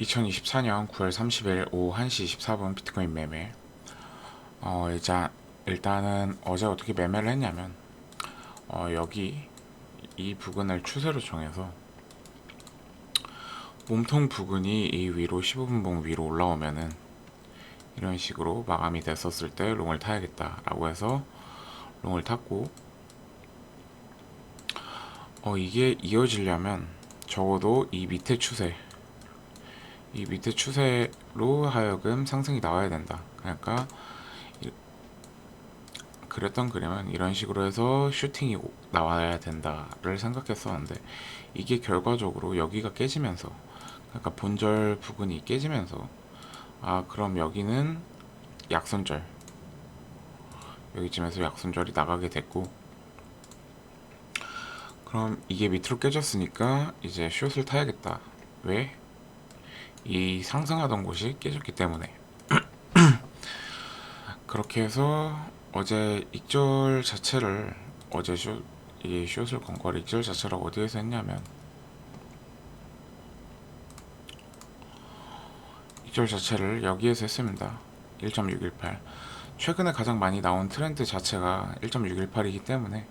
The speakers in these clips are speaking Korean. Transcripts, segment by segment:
2024년 9월 30일 오후 1시 24분 비트코인 매매. 일단은 어제 어떻게 매매를 했냐면, 여기 이 부근을 추세로 정해서 몸통 부근이 이 위로 15분봉 위로 올라오면은 이런 식으로 마감이 됐었을 때 롱을 타야겠다라고 해서 롱을 탔고, 이게 이어지려면 적어도 이 밑에 추세로 하여금 상승이 나와야 된다. 그러니까 그랬던 그림은 이런 식으로 해서 슈팅이 나와야 된다를 생각했었는데, 이게 결과적으로 여기가 깨지면서, 그러니까 본절 부근이 깨지면서, 그럼 여기는 약손절, 여기쯤에서 약손절이 나가게 됐고, 그럼 이게 밑으로 깨졌으니까 이제 숏을 타야겠다. 왜? 이 상승하던 곳이 깨졌기 때문에. 그렇게 해서 어제 익절 자체를 어제 이 숏을 건 거를 익절 자체를 어디에서 했냐면, 익절 자체를 여기에서 했습니다. 1.618. 최근에 가장 많이 나온 트렌드 자체가 1.618이기 때문에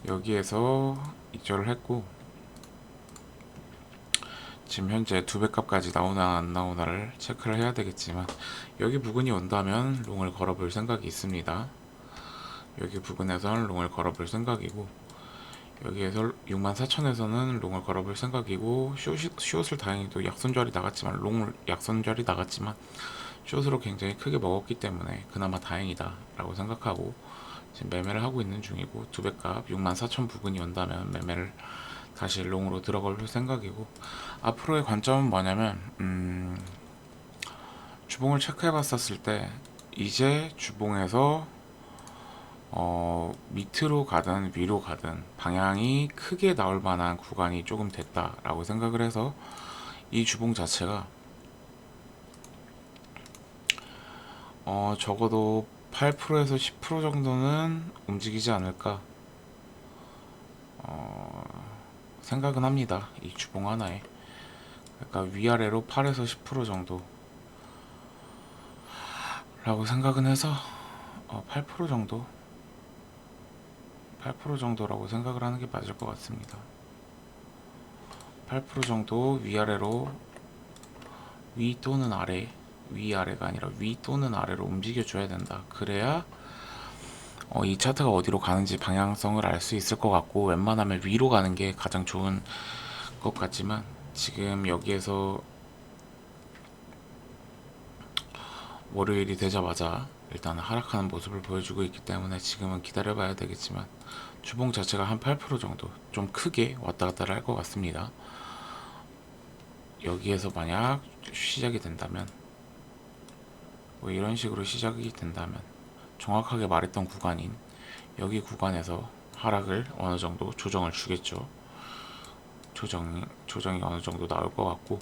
여기에서 익절을 했고, 지금 현재 두 배 값까지 나오나 안 나오나를 체크를 해야 되겠지만, 여기 부근이 온다면 롱을 걸어볼 생각이 있습니다. 여기 부근에서는 롱을 걸어볼 생각이고, 여기에서 64,000에서는 롱을 걸어볼 생각이고, 숏을 다행히도 약손절이 나갔지만, 롱을 약손절이 나갔지만 숏으로 굉장히 크게 먹었기 때문에 그나마 다행이다 라고 생각하고 지금 매매를 하고 있는 중이고, 두 배 값 64,000 부근이 온다면 매매를 다시 롱으로 들어갈 생각이고, 앞으로의 관점은 뭐냐면, 주봉을 체크해 봤었을 때 이제 주봉에서 밑으로 가든 위로 가든 방향이 크게 나올 만한 구간이 조금 됐다라고 생각을 해서 이 주봉 자체가 적어도 8%에서 10% 정도는 움직이지 않을까 생각은 합니다. 이 주봉 하나에. 그러니까 위아래로 8에서 10% 정도라고 생각은 해서 8% 정도 8% 정도라고 생각을 하는 게 맞을 것 같습니다. 8% 정도 위아래로, 위 또는 아래, 위아래가 아니라 위 또는 아래로 움직여 줘야 된다. 그래야 이 차트가 어디로 가는지 방향성을 알 수 있을 것 같고, 웬만하면 위로 가는 게 가장 좋은 것 같지만 지금 여기에서 월요일이 되자마자 일단 하락하는 모습을 보여주고 있기 때문에 지금은 기다려봐야 되겠지만, 주봉 자체가 한 8% 정도 좀 크게 왔다 갔다 할 것 같습니다. 여기에서 만약 시작이 된다면, 뭐 이런 식으로 시작이 된다면, 정확하게 말했던 구간인 여기 구간에서 하락을 어느 정도 조정을 주겠죠. 조정이 어느 정도 나올 것 같고,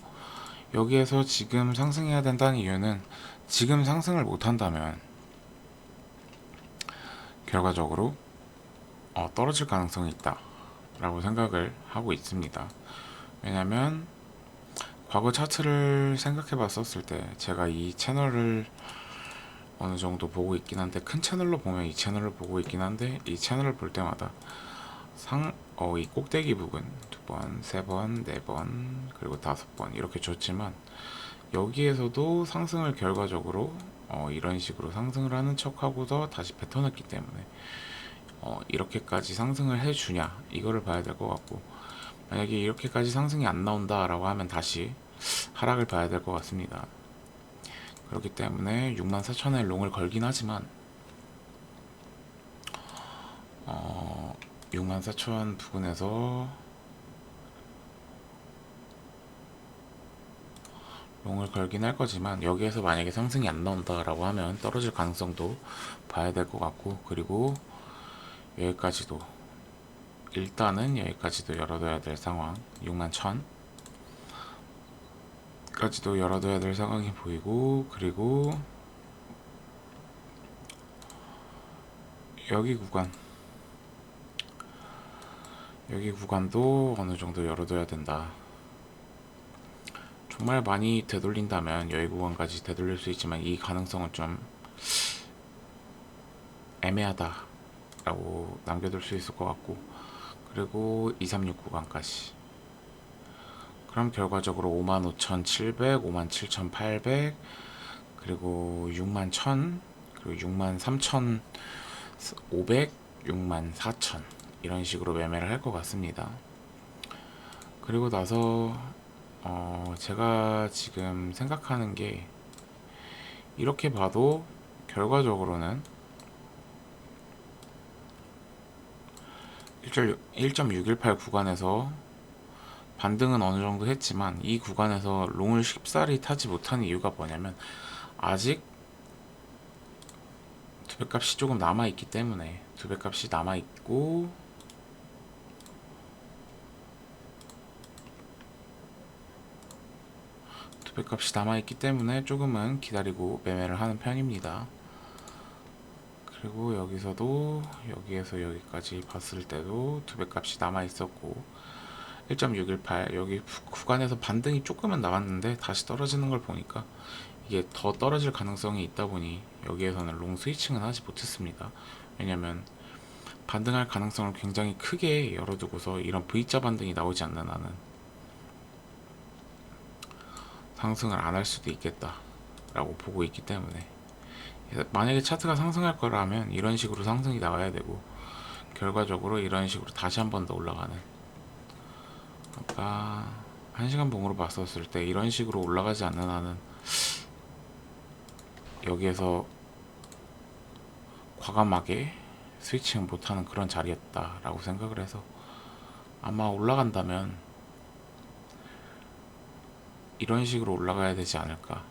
여기에서 지금 상승해야 된다는 이유는, 지금 상승을 못한다면 결과적으로 떨어질 가능성이 있다 라고 생각을 하고 있습니다. 왜냐면 과거 차트를 생각해 봤었을 때 제가 이 채널을 어느 정도 보고 있긴 한데, 큰 채널로 보면 이 채널을 보고 있긴 한데, 이 채널을 볼 때마다 이 꼭대기 부분 두 번, 세 번, 네 번, 그리고 다섯 번 이렇게 줬지만, 여기에서도 상승을 결과적으로 이런 식으로 상승을 하는 척하고서 다시 뱉어냈기 때문에 이렇게까지 상승을 해주냐 이거를 봐야 될 것 같고, 만약에 이렇게까지 상승이 안 나온다라고 하면 다시 하락을 봐야 될 것 같습니다. 그렇기 때문에 64,000에 롱을 걸긴 하지만 64,000 부근에서 롱을 걸긴 할 거지만, 여기에서 만약에 상승이 안 나온다라고 하면 떨어질 가능성도 봐야 될 것 같고, 그리고 여기까지도 일단은 여기까지도 열어둬야 될 상황, 61,000 까지도 열어둬야 될 상황이 보이고, 그리고 여기 구간, 여기 구간도 어느 정도 열어둬야 된다. 정말 많이 되돌린다면 여기 구간까지 되돌릴 수 있지만 이 가능성은 좀 애매하다라고 남겨둘 수 있을 것 같고, 그리고 236 구간까지. 그럼 결과적으로 55,700, 57,800, 그리고 61,000, 그리고 63,500, 64,000 이런 식으로 매매를 할 것 같습니다. 그리고 나서 제가 지금 생각하는 게, 이렇게 봐도 결과적으로는 1.618 구간에서 반등은 어느 정도 했지만 이 구간에서 롱을 쉽사리 타지 못한 이유가 뭐냐면, 아직 두배값이 조금 남아있기 때문에, 두배값이 남아있고, 두배값이 남아있기 때문에 조금은 기다리고 매매를 하는 편입니다. 그리고 여기서도 여기에서 여기까지 봤을 때도 두배값이 남아있었고, 1.618 여기 구간에서 반등이 조금은 나왔는데 다시 떨어지는 걸 보니까 이게 더 떨어질 가능성이 있다 보니 여기에서는 롱 스위칭은 하지 못했습니다. 왜냐면 반등할 가능성을 굉장히 크게 열어두고서 이런 V자 반등이 나오지 않는 한은 상승을 안 할 수도 있겠다라고 보고 있기 때문에, 만약에 차트가 상승할 거라면 이런 식으로 상승이 나와야 되고, 결과적으로 이런 식으로 다시 한 번 더 올라가는, 그러니까 1시간 봉으로 봤었을 때 이런 식으로 올라가지 않는 한은 여기에서 과감하게 스위칭 못하는 그런 자리였다라고 생각을 해서, 아마 올라간다면 이런 식으로 올라가야 되지 않을까.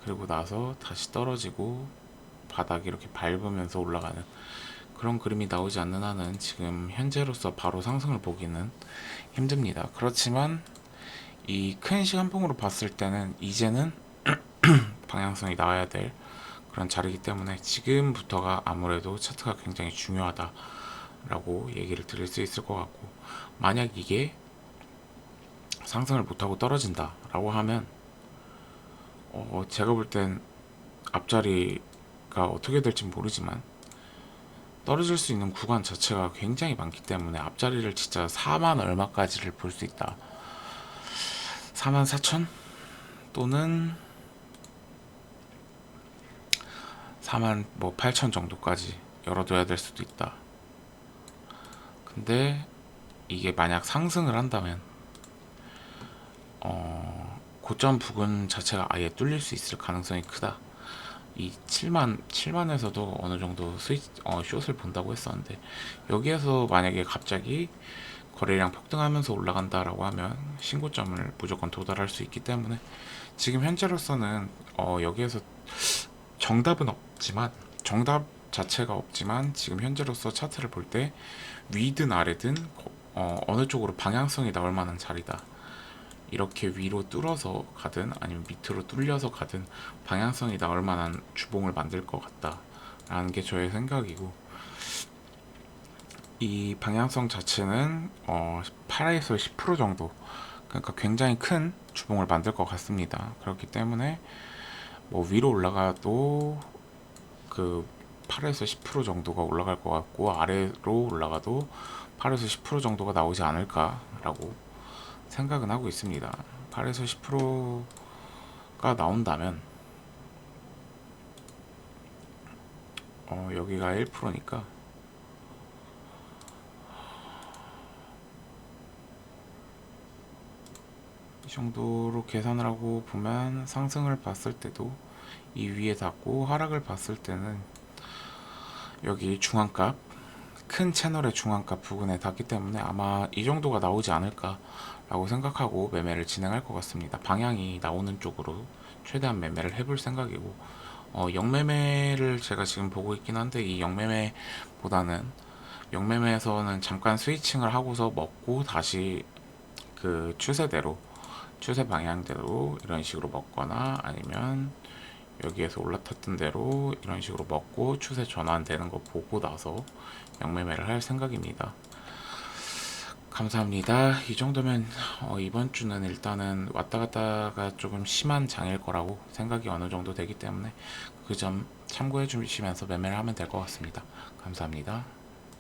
그리고 나서 다시 떨어지고 바닥 이렇게 밟으면서 올라가는 그런 그림이 나오지 않는 한은 지금 현재로서 바로 상승을 보기는 힘듭니다. 그렇지만 이 큰 시간봉으로 봤을 때는 이제는 방향성이 나와야 될 그런 자리이기 때문에 지금부터가 아무래도 차트가 굉장히 중요하다라고 얘기를 드릴 수 있을 것 같고, 만약 이게 상승을 못하고 떨어진다라고 하면 제가 볼 땐 앞자리가 어떻게 될지 모르지만 떨어질 수 있는 구간 자체가 굉장히 많기 때문에 앞자리를 진짜 4만 얼마까지를 볼 수 있다. 4만 4천 또는 4만 뭐 8천 정도까지 열어둬야 될 수도 있다. 근데 이게 만약 상승을 한다면 고점 부근 자체가 아예 뚫릴 수 있을 가능성이 크다. 이 7만에서도 어느 정도 숏을 본다고 했었는데, 여기에서 만약에 갑자기 거래량 폭등하면서 올라간다라고 하면 신고점을 무조건 도달할 수 있기 때문에, 지금 현재로서는 여기에서 정답 자체가 없지만 지금 현재로서 차트를 볼 때 위든 아래든 어느 쪽으로 방향성이 나올 만한 자리다. 이렇게 위로 뚫어서 가든 아니면 밑으로 뚫려서 가든 방향성이 나올 만한 주봉을 만들 것 같다라는 게 저의 생각이고, 이 방향성 자체는 8에서 10% 정도, 그러니까 굉장히 큰 주봉을 만들 것 같습니다. 그렇기 때문에 뭐 위로 올라가도 그 8에서 10% 정도가 올라갈 것 같고, 아래로 올라가도 8에서 10% 정도가 나오지 않을까라고 생각은 하고 있습니다. 8에서 10%가 나온다면 여기가 1%니까 이 정도로 계산을 하고 보면, 상승을 봤을 때도 이 위에 닿고 하락을 봤을 때는 여기 중앙값, 큰 채널의 중앙값 부근에 닿기 때문에 아마 이 정도가 나오지 않을까 라고 생각하고 매매를 진행할 것 같습니다. 방향이 나오는 쪽으로 최대한 매매를 해볼 생각이고, 영매매를 제가 지금 보고 있긴 한데, 이 영매매보다는 영매매에서는 잠깐 스위칭을 하고서 먹고 다시 그 추세 방향대로 이런 식으로 먹거나, 아니면 여기에서 올라탔던 대로 이런 식으로 먹고 추세 전환되는 거 보고 나서 영매매를 할 생각입니다. 감사합니다. 이 정도면 이번 주는 일단은 왔다 갔다가 조금 심한 장일 거라고 생각이 어느 정도 되기 때문에 그 점 참고해 주시면서 매매를 하면 될 것 같습니다. 감사합니다.